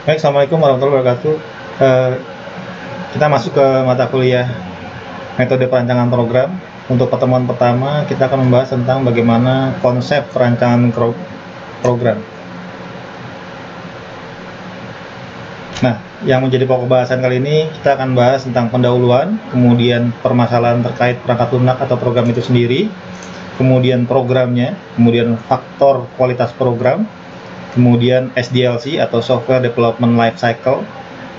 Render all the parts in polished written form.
Baik, Assalamualaikum warahmatullahi wabarakatuh. Eh, kita masuk ke mata kuliah metode perancangan program. Untuk pertemuan pertama, kita akan membahas tentang bagaimana konsep perancangan program. Nah, yang menjadi pokok bahasan kali ini, kita akan bahas tentang pendahuluan, kemudian permasalahan terkait perangkat lunak atau program itu sendiri, kemudian programnya, kemudian faktor kualitas program, kemudian SDLC atau Software Development Life Cycle,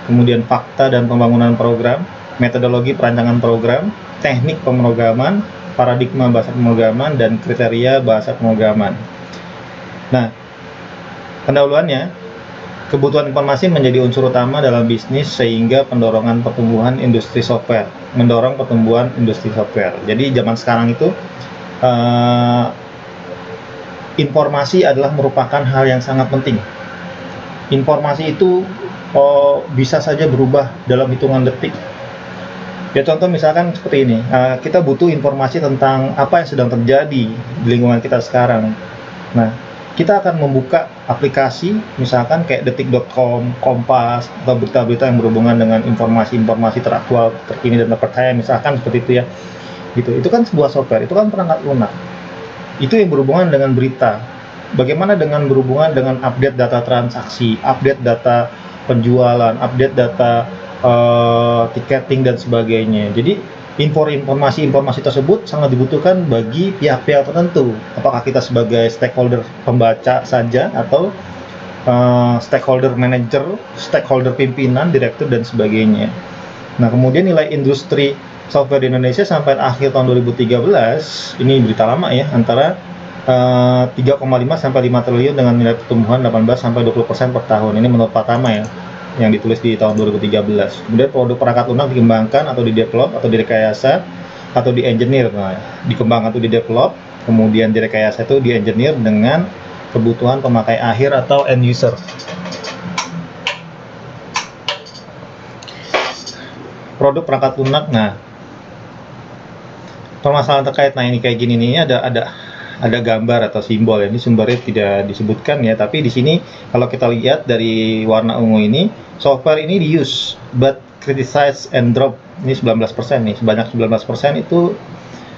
kemudian fakta dan pembangunan program, metodologi perancangan program, teknik pemrograman, paradigma bahasa pemrograman, dan kriteria bahasa pemrograman. Nah, pendahuluannya, kebutuhan informasi menjadi unsur utama dalam bisnis sehingga pendorong pertumbuhan industri software. Jadi zaman sekarang itu informasi adalah merupakan hal yang sangat penting. Informasi itu bisa saja berubah dalam hitungan detik. Ya, contoh misalkan seperti ini, kita butuh informasi tentang apa yang sedang terjadi di lingkungan kita sekarang. Nah, kita akan membuka aplikasi misalkan kayak detik.com, Kompas, atau berita-berita yang berhubungan dengan informasi-informasi teraktual, terkini dan terpercaya, misalkan seperti itu ya. Itu kan sebuah software, itu kan perangkat lunak. Itu yang berhubungan dengan berita. Bagaimana dengan berhubungan dengan update data transaksi, update data penjualan, update data tiketing dan sebagainya. Jadi informasi tersebut sangat dibutuhkan bagi pihak-pihak tertentu. Apakah kita sebagai stakeholder pembaca saja atau stakeholder manager, stakeholder pimpinan, direktur dan sebagainya. Nah, kemudian nilai industri software di Indonesia sampai akhir tahun 2013, ini berita lama ya, antara 3,5 sampai 5 triliun dengan nilai pertumbuhan 18 sampai 20% per tahun. Ini menurut Pratama ya, yang ditulis di tahun 2013. Kemudian produk perangkat lunak dikembangkan atau di-develop atau direkayasa atau di-engineer. Nah, dikembangkan atau di-develop, kemudian direkayasa itu di-engineer dengan kebutuhan pemakai akhir atau end user. Produk perangkat lunak. Nah, permasalahan terkait, nah ini kayak gini nih, ada gambar atau simbol ya. Ini sumbernya tidak disebutkan ya, tapi di sini kalau kita lihat dari warna ungu ini, software ini di-use but criticize and drop. Ini 19% nih, sebanyak 19% itu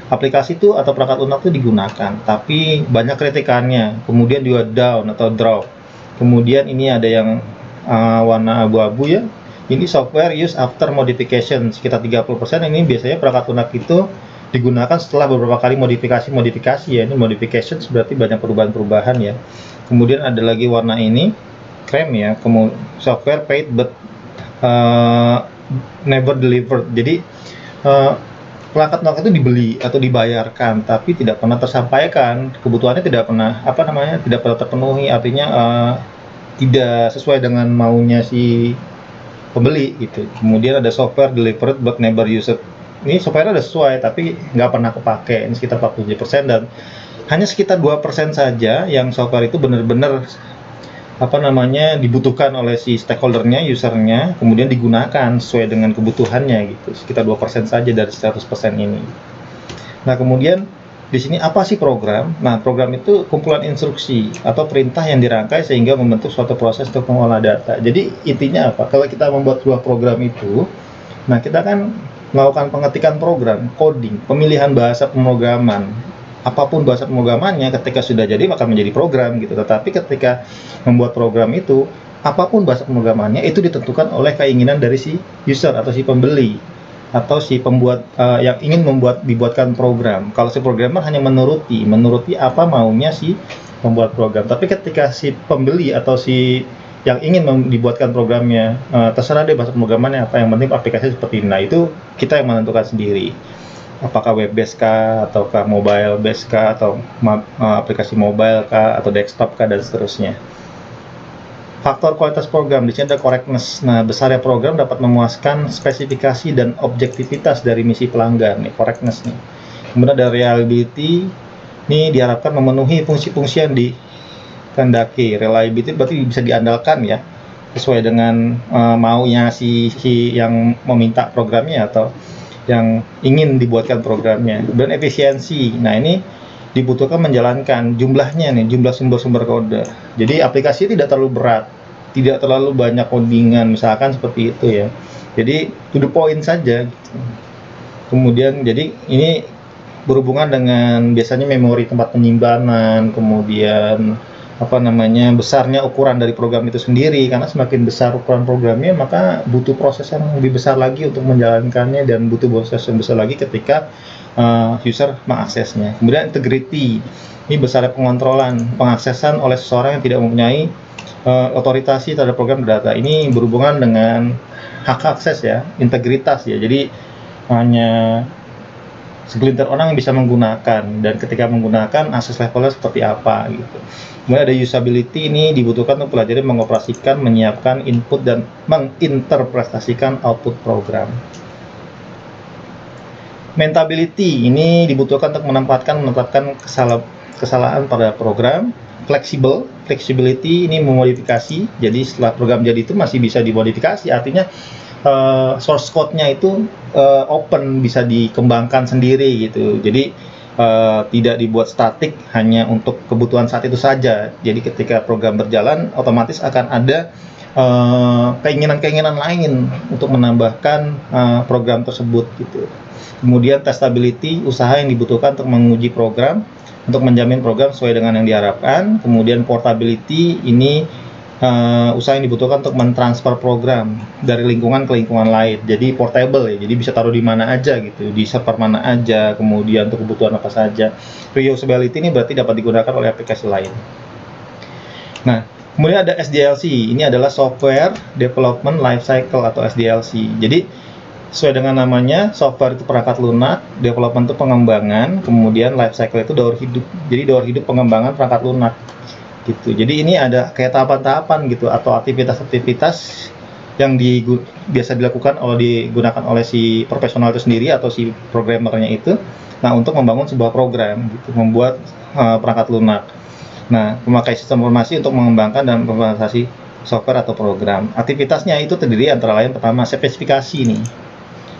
aplikasi itu atau perangkat lunak itu digunakan, tapi banyak kritikannya, kemudian juga down atau drop. Kemudian ini ada yang warna abu-abu ya, ini software use after modification, sekitar 30%. Ini biasanya perangkat lunak itu digunakan setelah beberapa kali modifikasi ya. Ini modification berarti banyak perubahan-perubahan ya. Kemudian ada lagi warna ini krem ya, kemudian software paid but never delivered. Jadi perangkat lunak itu dibeli atau dibayarkan tapi tidak pernah tersampaikan, kebutuhannya tidak pernah tidak pernah terpenuhi, artinya tidak sesuai dengan maunya si pembeli gitu. Kemudian ada software delivered but never used. Ini software udah sesuai tapi nggak pernah kepake. Ini sekitar 47%, dan hanya sekitar 2% saja yang software itu benar-benar dibutuhkan oleh si stakeholdernya, usernya, kemudian digunakan sesuai dengan kebutuhannya gitu. Sekitar 2% saja dari 100% ini. Nah, kemudian di sini apa sih program? Nah, program itu kumpulan instruksi atau perintah yang dirangkai sehingga membentuk suatu proses untuk mengolah data. Jadi intinya apa? Kalau kita membuat sebuah program itu, nah kita kan melakukan pengetikan program, coding, pemilihan bahasa pemrograman. Apapun bahasa pemrogramannya, ketika sudah jadi maka menjadi program gitu. Tetapi ketika membuat program itu, apapun bahasa pemrogramannya itu ditentukan oleh keinginan dari si user atau si pembeli atau si pembuat yang ingin dibuatkan program. Kalau si programmer hanya menuruti apa maunya si pembuat program. Tapi ketika si pembeli atau si yang ingin dibuatkan programnya, terserah deh bahasa pemrogramannya apa, yang penting aplikasi seperti ini. Nah, itu kita yang menentukan sendiri. Apakah web based kah, ataukah mobile based kah, atau aplikasi mobile kah, atau desktop kah, dan seterusnya. Faktor kualitas program, di sini ada correctness. Nah, besarnya program dapat memuaskan spesifikasi dan objektivitas dari misi pelanggan, nih correctness nih. Kemudian ada reliability, ini diharapkan memenuhi fungsi-fungsi yang dikehendaki. Reliability berarti bisa diandalkan ya, sesuai dengan maunya si yang meminta programnya atau yang ingin dibuatkan programnya. Dan efisiensi, nah ini dibutuhkan menjalankan jumlah sumber-sumber kode. Jadi aplikasi tidak terlalu berat, tidak terlalu banyak codingan, misalkan seperti itu ya. Jadi to the point saja gitu. Kemudian jadi ini berhubungan dengan biasanya memori tempat penyimpanan, kemudian besarnya ukuran dari program itu sendiri, karena semakin besar ukuran programnya maka butuh proses yang lebih besar lagi untuk menjalankannya, dan butuh proses yang besar lagi ketika user mengaksesnya. Kemudian integrity, ini besarnya pengontrolan, pengaksesan oleh seseorang yang tidak mempunyai otoritasi terhadap program data. Ini berhubungan dengan hak akses ya, integritas ya. Jadi hanya segelintir orang yang bisa menggunakan, dan ketika menggunakan akses levelnya seperti apa gitu. Kemudian ada usability, ini dibutuhkan untuk pelajari mengoperasikan, menyiapkan input dan menginterpretasikan output program. Maintainability, ini dibutuhkan untuk menetapkan kesalahan pada program. Flexibility, ini memodifikasi, jadi setelah program jadi itu masih bisa dimodifikasi, artinya source code-nya itu open, bisa dikembangkan sendiri gitu. Jadi tidak dibuat statik hanya untuk kebutuhan saat itu saja. Jadi ketika program berjalan, otomatis akan ada keinginan-keinginan lain untuk menambahkan program tersebut gitu. Kemudian testability, usaha yang dibutuhkan untuk menguji program, untuk menjamin program sesuai dengan yang diharapkan. Kemudian portability, ini usaha yang dibutuhkan untuk mentransfer program dari lingkungan ke lingkungan lain. Jadi portable ya, jadi bisa taruh di mana aja gitu, di server mana aja, kemudian untuk kebutuhan apa saja. Reusability ini berarti dapat digunakan oleh aplikasi lain. Nah, kemudian ada SDLC, ini adalah Software Development Lifecycle atau SDLC. Jadi sesuai dengan namanya, software itu perangkat lunak, development itu pengembangan, kemudian lifecycle itu daur hidup. Jadi daur hidup pengembangan perangkat lunak gitu. Jadi ini ada kayak tahapan-tahapan gitu, atau aktivitas-aktivitas yang biasa dilakukan digunakan oleh si profesional itu sendiri atau si programmernya itu. Nah, untuk membangun sebuah program gitu, membuat perangkat lunak. Nah, memakai sistem informasi untuk mengembangkan dan implementasi software atau program. Aktivitasnya itu terdiri antara lain, pertama spesifikasi nih,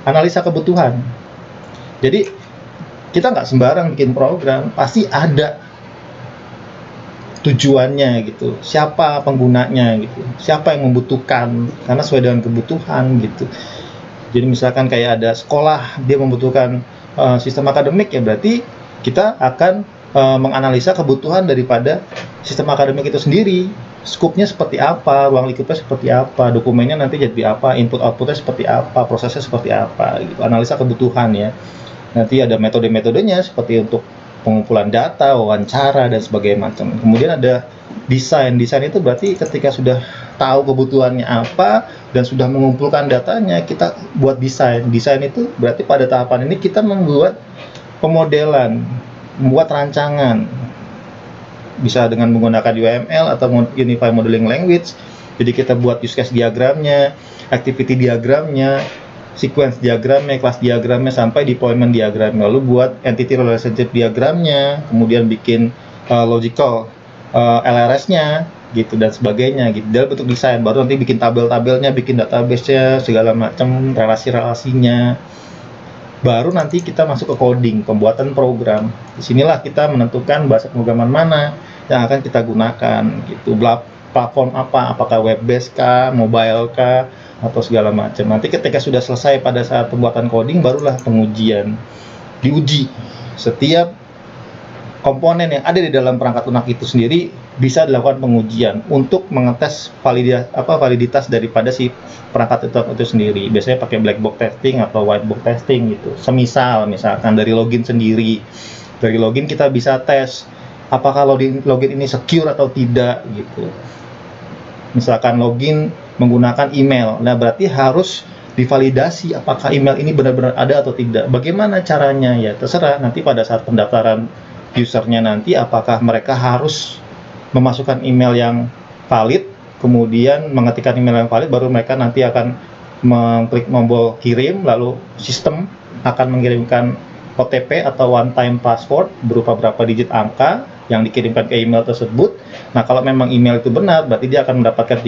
analisa kebutuhan. Jadi kita nggak sembarang bikin program, pasti ada tujuannya gitu, siapa penggunanya gitu, siapa yang membutuhkan, karena sesuai dengan kebutuhan gitu. Jadi misalkan kayak ada sekolah, dia membutuhkan sistem akademik, ya berarti kita akan menganalisa kebutuhan daripada sistem akademik itu sendiri, skupnya seperti apa, ruang lingkupnya seperti apa, dokumennya nanti jadi apa, input outputnya seperti apa, prosesnya seperti apa gitu. Analisa kebutuhan ya. Nanti ada metode-metodenya seperti untuk pengumpulan data, wawancara, dan sebagainya macam. Kemudian ada desain. Desain itu berarti ketika sudah tahu kebutuhannya apa dan sudah mengumpulkan datanya, kita buat desain. Desain itu berarti pada tahapan ini kita membuat pemodelan, membuat rancangan. Bisa dengan menggunakan UML atau Unified Modeling Language. Jadi kita buat use case diagramnya, activity diagramnya, sequence diagramnya, kelas diagramnya, sampai deployment diagramnya, lalu buat entity relationship diagramnya, kemudian bikin logical LRS-nya gitu dan sebagainya gitu. Dalam bentuk desain, baru nanti bikin tabel-tabelnya, bikin database-nya, segala macam relasi-relasinya. Baru nanti kita masuk ke coding, pembuatan program. Disinilah kita menentukan bahasa pemrograman mana yang akan kita gunakan gitu. Platform apa, apakah web based kah, mobile kah, atau segala macam. Nanti ketika sudah selesai pada saat pembuatan coding, barulah pengujian. Diuji setiap komponen yang ada di dalam perangkat lunak itu sendiri bisa dilakukan pengujian untuk mengetes validitas daripada si perangkat itu sendiri. Biasanya pakai black box testing atau white box testing gitu. Misalkan dari login sendiri. Dari login kita bisa tes apakah login ini secure atau tidak gitu. Misalkan login menggunakan email, nah berarti harus divalidasi apakah email ini benar-benar ada atau tidak. Bagaimana caranya? Ya terserah, nanti pada saat pendaftaran usernya nanti apakah mereka harus memasukkan email yang valid, kemudian mengetikkan email yang valid, baru mereka nanti akan mengklik tombol kirim, lalu sistem akan mengirimkan OTP atau one time password berupa berapa digit angka yang dikirimkan ke email tersebut. Nah, kalau memang email itu benar, berarti dia akan mendapatkan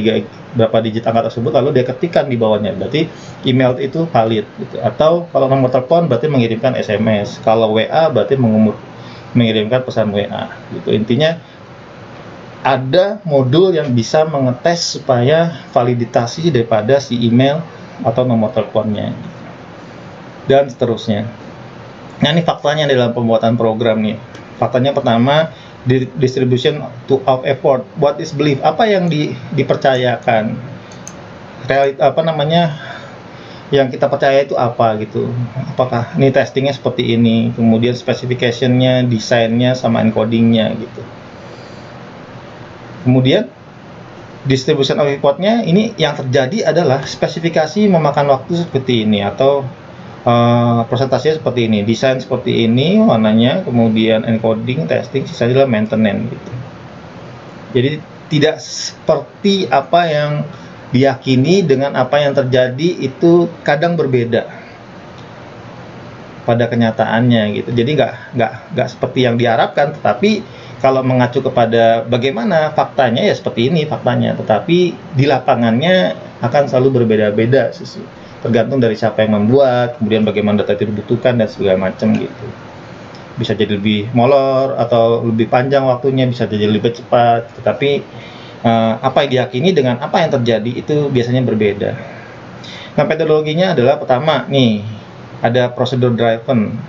berapa digit angka tersebut, lalu dia ketikkan di bawahnya, berarti email itu valid gitu. Atau kalau nomor telepon berarti mengirimkan SMS, kalau WA berarti mengirimkan pesan WA gitu. Intinya ada modul yang bisa mengetes supaya validitasi daripada si email atau nomor teleponnya dan seterusnya. Nah, ini faktanya dalam pembuatan program nih. Faktanya pertama, distribution to of effort. What is belief? Apa yang dipercayakan? Yang kita percaya itu apa gitu? Apakah ini testingnya seperti ini, kemudian specification-nya, desainnya, sama encoding-nya gitu. Kemudian distribution of effort-nya ini yang terjadi adalah spesifikasi memakan waktu seperti ini, atau presentasinya seperti ini, desain seperti ini warnanya, kemudian encoding, testing, sisanya adalah maintenance gitu. Jadi tidak seperti apa yang diyakini dengan apa yang terjadi, itu kadang berbeda pada kenyataannya gitu. Jadi nggak seperti yang diharapkan, tetapi kalau mengacu kepada bagaimana faktanya ya seperti ini faktanya, tetapi di lapangannya akan selalu berbeda-beda tergantung dari siapa yang membuat, kemudian bagaimana data itu dibutuhkan dan segala macam gitu. Bisa jadi lebih molor atau lebih panjang waktunya, bisa jadi lebih cepat, tetapi apa yang diyakini dengan apa yang terjadi itu biasanya berbeda. Nah, metodologinya adalah pertama nih, ada prosedur driven.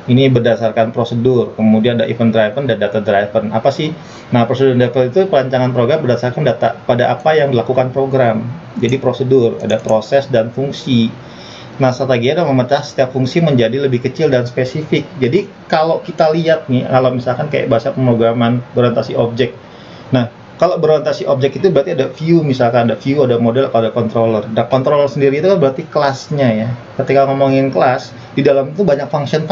Ini berdasarkan prosedur, kemudian ada event driven dan data driven. Apa sih? Nah, prosedur driven itu perancangan program berdasarkan data pada apa yang dilakukan program. Jadi prosedur, ada proses dan fungsi. Nah, strategi adalah memecah setiap fungsi menjadi lebih kecil dan spesifik. Jadi kalau kita lihat nih, kalau misalkan kayak bahasa pemrograman berorientasi objek. Nah, kalau berorientasi objek itu berarti ada view, misalkan ada view, ada model, ada controller. Nah, controller sendiri itu kan berarti kelasnya ya. Ketika ngomongin kelas, di dalam itu banyak function,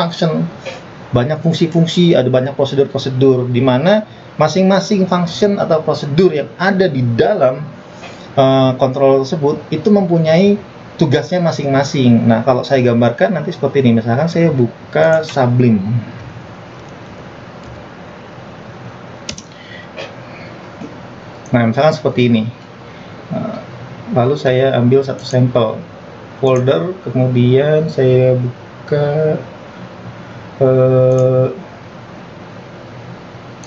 banyak fungsi-fungsi, ada banyak prosedur-prosedur, di mana masing-masing function atau prosedur yang ada di dalam controller tersebut itu mempunyai tugasnya masing-masing. Nah, kalau saya gambarkan nanti seperti ini, misalkan saya buka Sublime. Nah, misalkan seperti ini. Lalu saya ambil satu sampel folder, kemudian saya buka.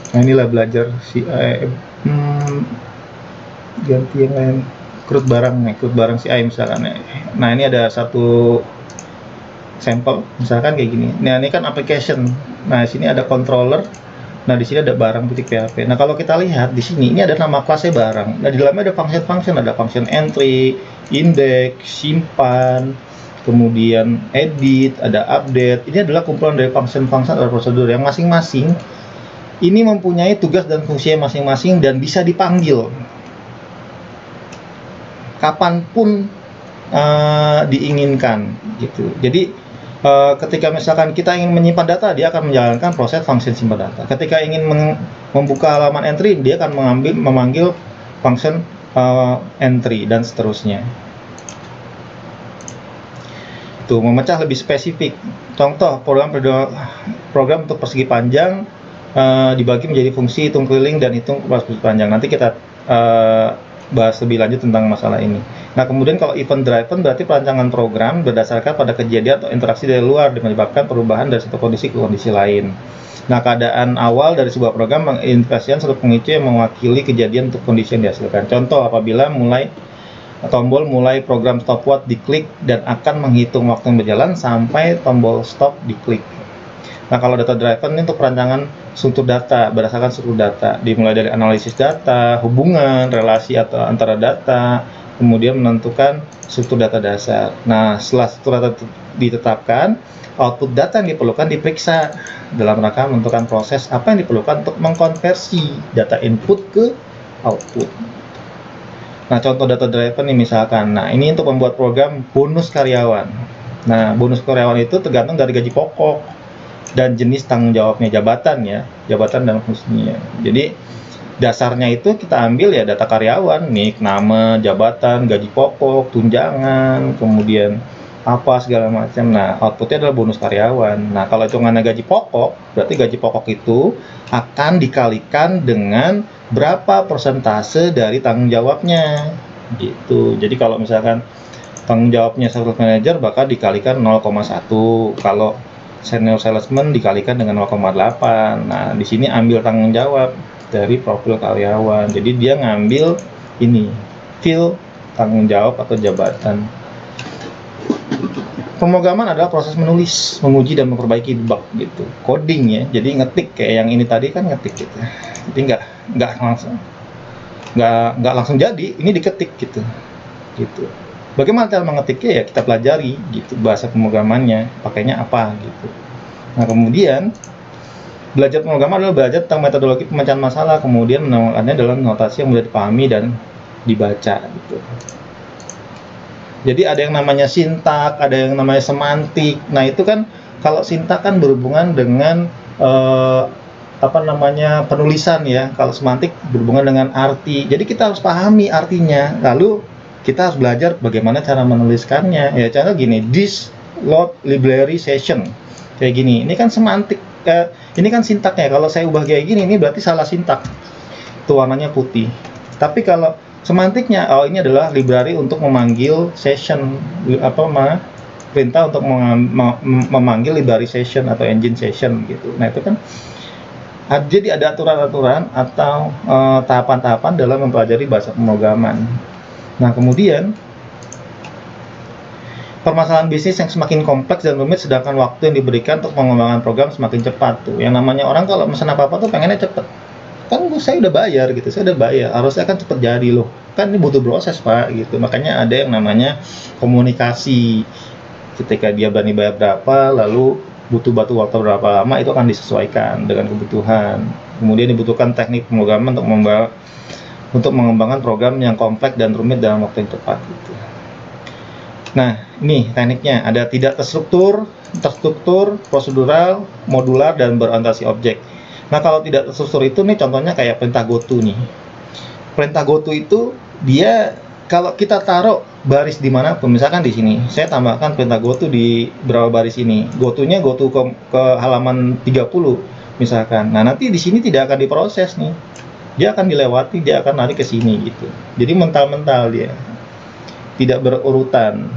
Nah, inilah belajar CI. Ganti yang lain. Crud barang CI misalkan. Nah, ini ada satu sampel, misalkan kayak gini. Nah, ini kan application. Nah, di sini ada controller. Nah, di sini ada barang.php. Nah, kalau kita lihat di sini, ini ada nama kelasnya barang. Nah, di dalamnya ada function, ada function entry, index, simpan, kemudian edit, ada update. Ini adalah kumpulan dari function atau prosedur yang masing-masing ini mempunyai tugas dan fungsinya masing-masing dan bisa dipanggil kapanpun diinginkan gitu. Jadi ketika misalkan kita ingin menyimpan data, dia akan menjalankan proses function simpan data. Ketika ingin membuka halaman entry, dia akan memanggil function entry dan seterusnya. Itu memecah lebih spesifik. Contoh program untuk persegi panjang dibagi menjadi fungsi hitung keliling dan hitung persegi panjang. Nanti kita bahas lebih lanjut tentang masalah ini. Nah, kemudian kalau event driven berarti perancangan program berdasarkan pada kejadian atau interaksi dari luar dan menyebabkan perubahan dari satu kondisi ke kondisi lain. Nah, keadaan awal dari sebuah program menginvestasikan satu pemicu yang mewakili kejadian untuk kondisi yang dihasilkan. Contoh, apabila tombol mulai program stopwatch diklik dan akan menghitung waktu yang berjalan sampai tombol stop diklik. Nah, kalau data driven ini untuk perancangan struktur data, berdasarkan struktur data, dimulai dari analisis data, hubungan, relasi atau antara data, kemudian menentukan struktur data dasar. Nah, setelah struktur data ditetapkan, output data yang diperlukan diperiksa dalam rangka menentukan proses apa yang diperlukan untuk mengkonversi data input ke output. Nah, contoh data driven ini misalkan, nah ini untuk membuat program bonus karyawan. Nah, bonus karyawan itu tergantung dari gaji pokok dan jenis tanggung jawabnya, jabatan dan fungsinya. Jadi dasarnya itu kita ambil ya data karyawan, nik, nama, jabatan, gaji pokok, tunjangan, kemudian apa segala macam. Nah, outputnya adalah bonus karyawan. Nah, kalau hitungannya gaji pokok, berarti gaji pokok itu akan dikalikan dengan berapa persentase dari tanggung jawabnya gitu. Jadi kalau misalkan tanggung jawabnya sales manager bakal dikalikan 0,1, kalau senior salesman dikalikan dengan 0,8. Nah, di sini ambil tanggung jawab dari profil karyawan. Jadi dia ngambil ini, field tanggung jawab atau jabatan. Pemrograman adalah proses menulis, menguji dan memperbaiki bug gitu. Coding ya. Jadi ngetik kayak yang ini tadi kan ngetik gitu. Jadi nggak langsung jadi, ini diketik gitu. Gitu. Bagaimana cara mengetiknya ya kita pelajari gitu, bahasa pemrogramannya, pakainya apa gitu. Nah, kemudian belajar pemrograman adalah belajar tentang metodologi pemecahan masalah, kemudian menemukannya dalam notasi yang mudah dipahami dan dibaca gitu. Jadi ada yang namanya sintak, ada yang namanya semantik. Nah, itu kan kalau sintak kan berhubungan dengan penulisan ya. Kalau semantik berhubungan dengan arti. Jadi kita harus pahami artinya. Lalu kita harus belajar bagaimana cara menuliskannya. Ya, cara gini, this load library session. Kayak gini. Ini kan semantik. Ini kan sintaknya. Kalau saya ubah kayak gini, ini berarti salah sintak. Tuh warnanya putih. Tapi kalau semantiknya, ini adalah library untuk memanggil session, perintah untuk memanggil library session atau engine session gitu. Nah, itu kan jadi ada aturan-aturan atau tahapan-tahapan dalam mempelajari bahasa pemrograman. Nah, kemudian permasalahan bisnis yang semakin kompleks dan rumit, sedangkan waktu yang diberikan untuk pengembangan program semakin cepat tuh. Yang namanya orang kalau pesan apa-apa tuh pengennya cepet. Kan saya udah bayar gitu, saya udah bayar, harusnya kan cepet jadi loh. Kan ini butuh proses Pak gitu. Makanya ada yang namanya komunikasi. Ketika dia berani bayar berapa, lalu butuh waktu berapa lama, itu akan disesuaikan dengan kebutuhan. Kemudian dibutuhkan teknik pemrograman untuk mengembangkan program yang kompleks dan rumit dalam waktu yang tepat gitu. Nah, ini tekniknya ada tidak terstruktur, prosedural, modular, dan berorientasi objek. Nah, kalau tidak terstruktur itu nih contohnya kayak perintah goto nih. Perintah goto itu dia kalau kita taruh baris dimanapun, misalkan di sini, saya tambahkan perintah goto di berapa baris ini. Gotonya goto ke halaman 30 misalkan. Nah, nanti di sini tidak akan diproses nih. Dia akan dilewati, dia akan lari ke sini gitu. Jadi mental-mental dia. Tidak berurutan.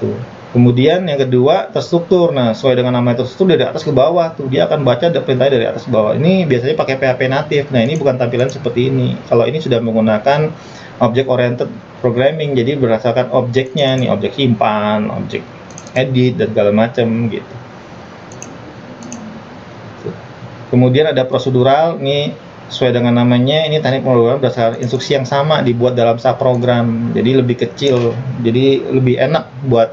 Tuh. Kemudian yang kedua terstruktur. Nah, sesuai dengan nama terstruktur dari atas ke bawah tuh dia akan baca perintahnya dari atas ke bawah. Ini biasanya pakai PHP natif. Nah, ini bukan tampilan seperti ini. Kalau ini sudah menggunakan object oriented programming. Jadi berdasarkan objeknya nih, objek simpan, objek edit dan segala macam gitu. Kemudian ada prosedural nih, sesuai dengan namanya, ini teknik pemrograman berdasarkan instruksi yang sama dibuat dalam subprogram. Jadi lebih kecil, jadi lebih enak buat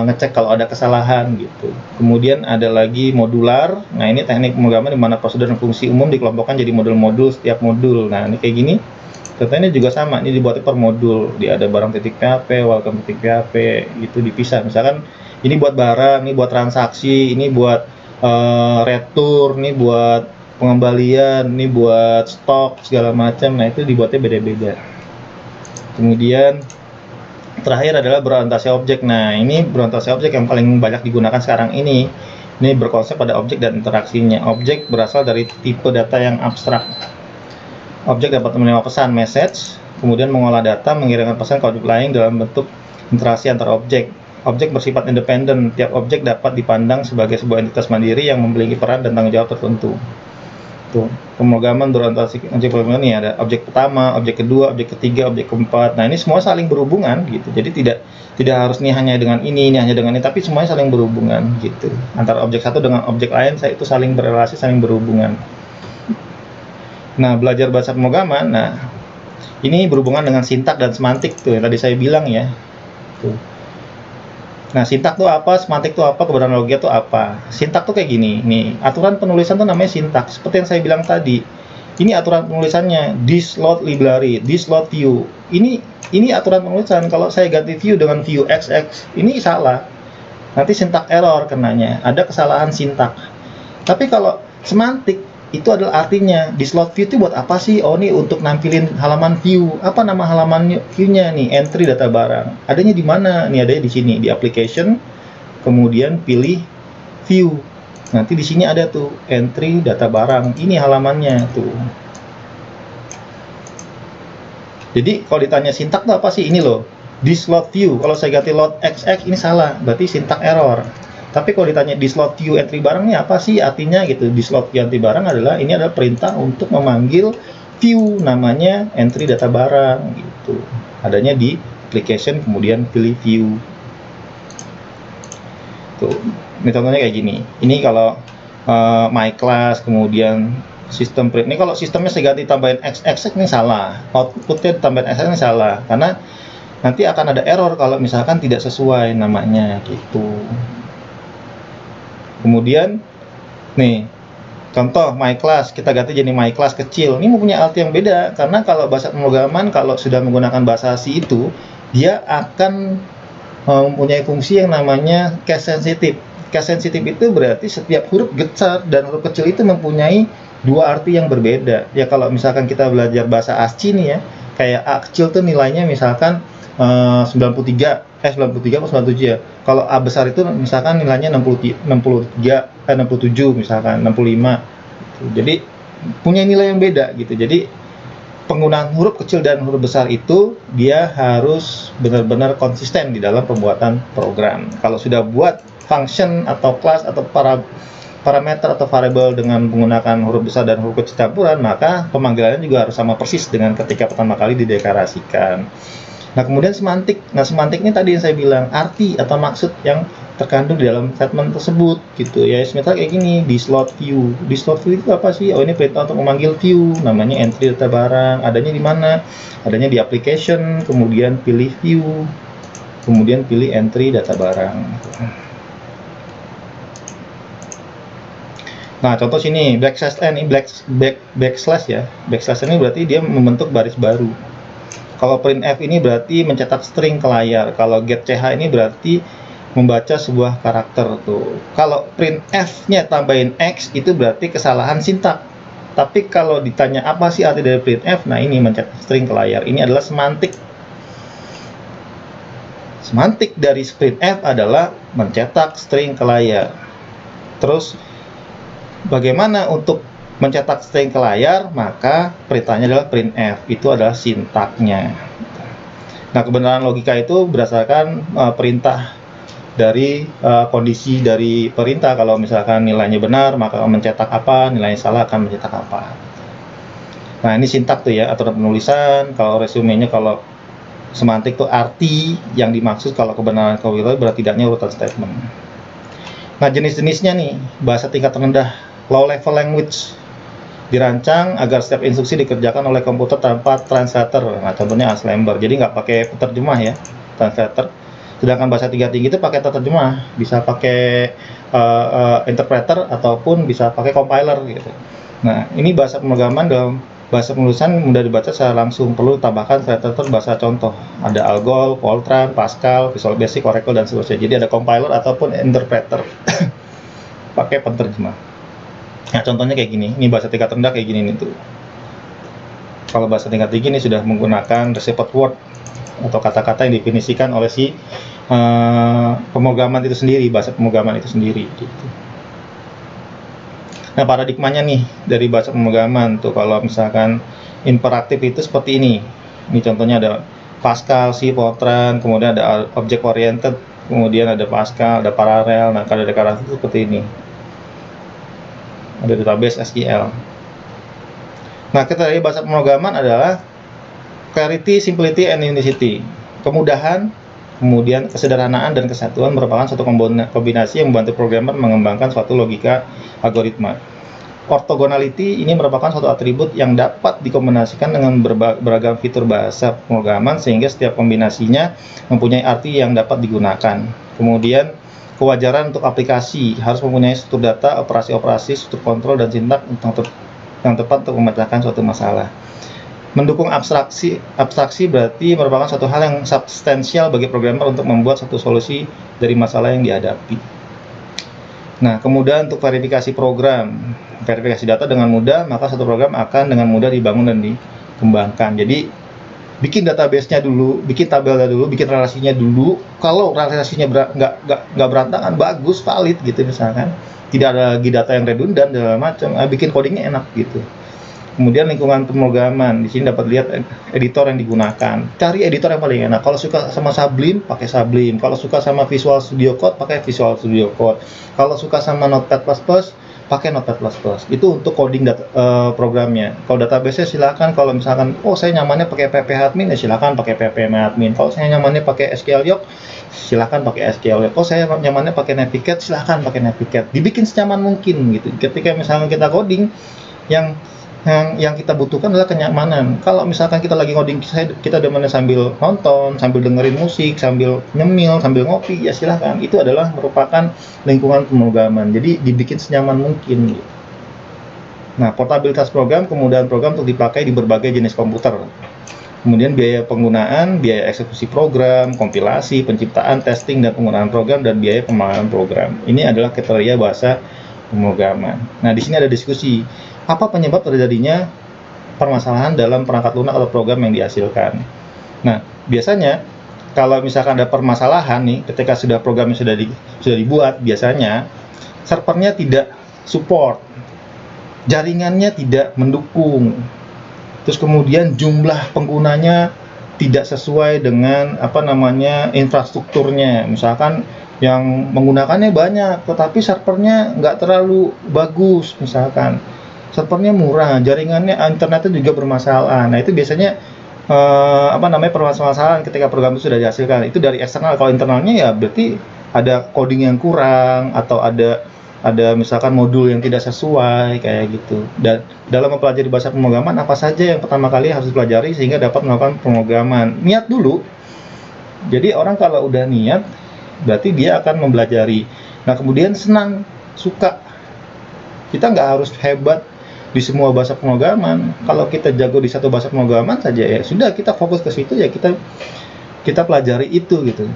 ngecek kalau ada kesalahan gitu. Kemudian ada lagi modular. Nah, ini teknik pemrograman di mana prosedur dan fungsi umum dikelompokkan jadi modul-modul setiap modul. Nah, ini kayak gini. Contohnya juga sama, ini dibuat per modul. Dia ada barang titik PHP, welcome titik PHP, itu dipisah. Misalkan ini buat barang, ini buat transaksi, ini buat retur, ini buat pengembalian, ini buat stok segala macam. Nah, itu dibuatnya beda-beda. Kemudian terakhir adalah berorientasi objek. Nah, ini berorientasi objek yang paling banyak digunakan sekarang ini. Ini berkonsep pada objek dan interaksinya. Objek berasal dari tipe data yang abstrak. Objek dapat menerima pesan message, kemudian mengolah data, mengirimkan pesan ke objek lain dalam bentuk interaksi antar objek. Objek bersifat independen. Tiap objek dapat dipandang sebagai sebuah entitas mandiri yang memiliki peran dan tanggung jawab tertentu. Tuh, pemrograman berorientasi objek pemrograman ini ada objek pertama, objek kedua, objek ketiga, objek keempat. Nah, ini semua saling berhubungan gitu. Jadi tidak harus nih hanya dengan ini hanya dengan ini, tapi semuanya saling berhubungan gitu. Antara objek satu dengan objek lain itu saling berrelasi, saling berhubungan. Nah, belajar bahasa pemrograman, nah ini berhubungan dengan sintak dan semantik tuh yang tadi saya bilang ya. Tuh. Nah, sintak tuh apa, semantik tuh apa, kebenaran logia tuh apa. Sintak tuh kayak gini, nih, aturan penulisan tuh namanya sintak. Seperti yang saya bilang tadi, ini aturan penulisannya, this load library, this load view. Ini aturan penulisan. Kalau saya ganti view dengan view xx, ini salah. Nanti sintak error kenanya, ada kesalahan sintak. Tapi kalau semantik, itu adalah artinya di slot view itu buat apa sih? Oh, ini untuk nampilin halaman view. Apa nama halaman view-nya nih? Entry data barang. Adanya di mana? Nih adanya di sini di application. Kemudian pilih view. Nanti di sini ada tuh entry data barang. Ini halamannya tuh. Jadi kalau ditanya sintak tuh apa sih? Ini loh. Di slot view. Kalau saya ganti load xx ini salah. Berarti sintak error. Tapi kalau ditanya di slot view entry barang ini apa sih artinya gitu? Di slot view entry barang adalah ini adalah perintah untuk memanggil view namanya entry data barang gitu. Adanya di application kemudian pilih view. Tuh, ini contohnya kayak gini. Ini kalau my class kemudian sistem print. Ini kalau sistemnya saya ganti tambahin XX ini salah. Outputnya tambahin XX ini salah karena nanti akan ada error kalau misalkan tidak sesuai namanya gitu. Kemudian nih contoh my class kita ganti jadi my class kecil. Ini mempunyai arti yang beda karena kalau bahasa pemrograman kalau sudah menggunakan bahasa C itu dia akan mempunyai fungsi yang namanya case sensitive. Case sensitive itu berarti setiap huruf besar dan huruf kecil itu mempunyai dua arti yang berbeda. Ya kalau misalkan kita belajar bahasa ASCII nih ya, kayak A kecil tuh nilainya misalkan 93 atau 97 ya. Kalau A besar itu misalkan nilainya 67 misalkan 65. Jadi punya nilai yang beda gitu. Jadi penggunaan huruf kecil dan huruf besar itu dia harus benar-benar konsisten di dalam pembuatan program. Kalau sudah buat function atau class atau parameter atau variable dengan menggunakan huruf besar dan huruf kecil campuran, maka pemanggilannya juga harus sama persis dengan ketika pertama kali dideklarasikan. Nah, kemudian semantik. Nah, semantik ini tadi yang saya bilang, arti atau maksud yang terkandung di dalam statement tersebut gitu ya. Misalnya kayak gini, di slot view. Di slot view itu apa sih? Oh, ini perintah untuk memanggil view, namanya entry data barang. Adanya di mana? Adanya di application, kemudian pilih view, kemudian pilih entry data barang. Nah, contoh sini backslash n ini backslash ya. Backslash ini berarti dia membentuk baris baru. Kalau printf ini berarti mencetak string ke layar. Kalau getch ini berarti membaca sebuah karakter tuh. Kalau printf-nya tambahin x itu berarti kesalahan sintak. Tapi kalau ditanya apa sih arti dari printf, nah ini mencetak string ke layar. Ini adalah semantik. Semantik dari printf adalah mencetak string ke layar. Terus bagaimana untuk mencetak string ke layar? Maka perintahnya adalah printf, itu adalah sintaknya. Nah, kebenaran logika itu berdasarkan perintah dari kondisi dari perintah. Kalau misalkan nilainya benar, maka mencetak apa, nilainya salah akan mencetak apa. Nah, ini sintak tuh ya, aturan penulisan. Kalau resumenya, kalau semantik tuh arti yang dimaksud, kalau kebenaran kewirausahaan berarti tidaknya urutan statement. Nah, jenis-jenisnya nih, bahasa tingkat rendah, low level language, dirancang agar setiap instruksi dikerjakan oleh komputer tanpa translator. Nah, contohnya Assembler. Jadi nggak pakai penerjemah ya, translator. Sedangkan bahasa tingkat tinggi itu pakai terjemah, bisa pakai interpreter ataupun bisa pakai compiler gitu. Nah, ini bahasa pemrograman dalam bahasa penulisan mudah dibaca secara langsung. Perlu tambahkan translator bahasa contoh. Ada Algol, Fortran, Pascal, Visual Basic, Oracle dan seterusnya. Jadi ada compiler ataupun interpreter. Pakai penerjemah. Nah, contohnya kayak gini, ini bahasa tingkat rendah kayak gini nih tuh. Kalau bahasa tingkat tinggi ini sudah menggunakan received word atau kata-kata yang definisikan oleh si pemrograman itu sendiri, bahasa pemrograman itu sendiri gitu. Nah, paradigmanya nih dari bahasa pemrograman tuh, kalau misalkan imperatif itu seperti ini. Ini contohnya ada Pascal, C, Fortran, kemudian ada object oriented, kemudian ada Pascal, ada paralel. Nah, kalau ada karakter seperti ini. Ada database SQL. Nah, kita dari bahasa pemrograman adalah clarity, simplicity, and unicity. Kemudahan, kemudian kesederhanaan dan kesatuan merupakan suatu kombinasi yang membantu programmer mengembangkan suatu logika algoritma. Orthogonality ini merupakan suatu atribut yang dapat dikombinasikan dengan beragam fitur bahasa pemrograman sehingga setiap kombinasinya mempunyai arti yang dapat digunakan. Kemudian kewajaran untuk aplikasi harus mempunyai struktur data, operasi-operasi, struktur kontrol, dan sintak yang tepat untuk memecahkan suatu masalah. Mendukung abstraksi berarti merupakan suatu hal yang substansial bagi programmer untuk membuat suatu solusi dari masalah yang dihadapi. Nah, kemudian untuk verifikasi program, verifikasi data dengan mudah, maka satu program akan dengan mudah dibangun dan dikembangkan. Jadi bikin database-nya dulu, bikin tabelnya dulu, bikin relasinya dulu. Kalau relasinya nggak berantakan, bagus, valid gitu misalkan. Tidak ada lagi data yang redundan dan macam, bikin codingnya enak gitu. Kemudian lingkungan pemrograman, di sini dapat lihat editor yang digunakan. Cari editor yang paling enak. Kalau suka sama Sublime, pakai Sublime. Kalau suka sama Visual Studio Code, pakai Visual Studio Code. Kalau suka sama Notepad++, pakai Notepad++. Itu untuk coding programnya. Kalau database silakan. Kalau misalkan, oh saya nyamannya pakai PPadmin, ya silakan pakai PPadmin. Kalau saya nyamannya pakai SQL Yoke, silakan pakai SQL Yoke. Oh saya nyamannya pakai Navigate, silakan pakai Navigate. Dibikin senyaman mungkin gitu. Ketika misalkan kita coding, yang kita butuhkan adalah kenyamanan. Kalau misalkan kita lagi ngoding, kita demennya sambil nonton, sambil dengerin musik, sambil nyemil, sambil ngopi, ya silahkan. Itu adalah merupakan lingkungan pemrograman. Jadi dibikin senyaman mungkin. Nah, portabilitas program, kemudahan program untuk dipakai di berbagai jenis komputer. Kemudian biaya penggunaan, biaya eksekusi program, kompilasi, penciptaan, testing, dan penggunaan program, dan biaya pemahaman program. Ini adalah kriteria bahasa pemrograman. Nah, di sini ada diskusi. Apa penyebab terjadinya permasalahan dalam perangkat lunak atau program yang dihasilkan? Nah, biasanya kalau misalkan ada permasalahan nih, ketika programnya sudah dibuat, biasanya servernya tidak support, jaringannya tidak mendukung, terus kemudian jumlah penggunanya tidak sesuai dengan infrastrukturnya. Misalkan yang menggunakannya banyak, tetapi servernya nggak terlalu bagus, misalkan servernya murah, jaringannya internetnya juga bermasalah. Nah, itu biasanya permasalahan ketika program itu sudah dihasilkan. Itu dari eksternal. Kalau internalnya ya berarti ada coding yang kurang, atau ada misalkan modul yang tidak sesuai kayak gitu. Dan dalam mempelajari bahasa pemrograman, apa saja yang pertama kali harus dipelajari sehingga dapat melakukan pemrograman? Niat dulu. Jadi orang kalau udah niat, berarti dia akan mempelajari. Nah, kemudian senang, suka. Kita nggak harus hebat di semua bahasa pemrograman. Kalau kita jago di satu bahasa pemrograman saja, ya sudah, kita fokus ke situ, ya kita pelajari itu gitu.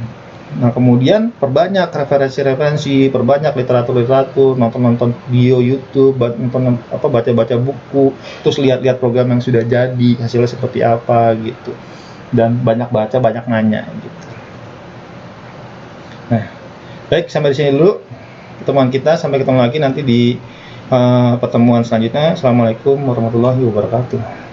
Nah, kemudian perbanyak referensi-referensi, perbanyak literatur-literatur, nonton video YouTube, baca-baca buku, terus lihat-lihat program yang sudah jadi, hasilnya seperti apa gitu. Dan banyak baca, banyak nanya gitu. Nah, baik, sampai di sini dulu pertemuan kita. Sampai ketemu lagi nanti di pertemuan selanjutnya. Assalamualaikum warahmatullahi wabarakatuh.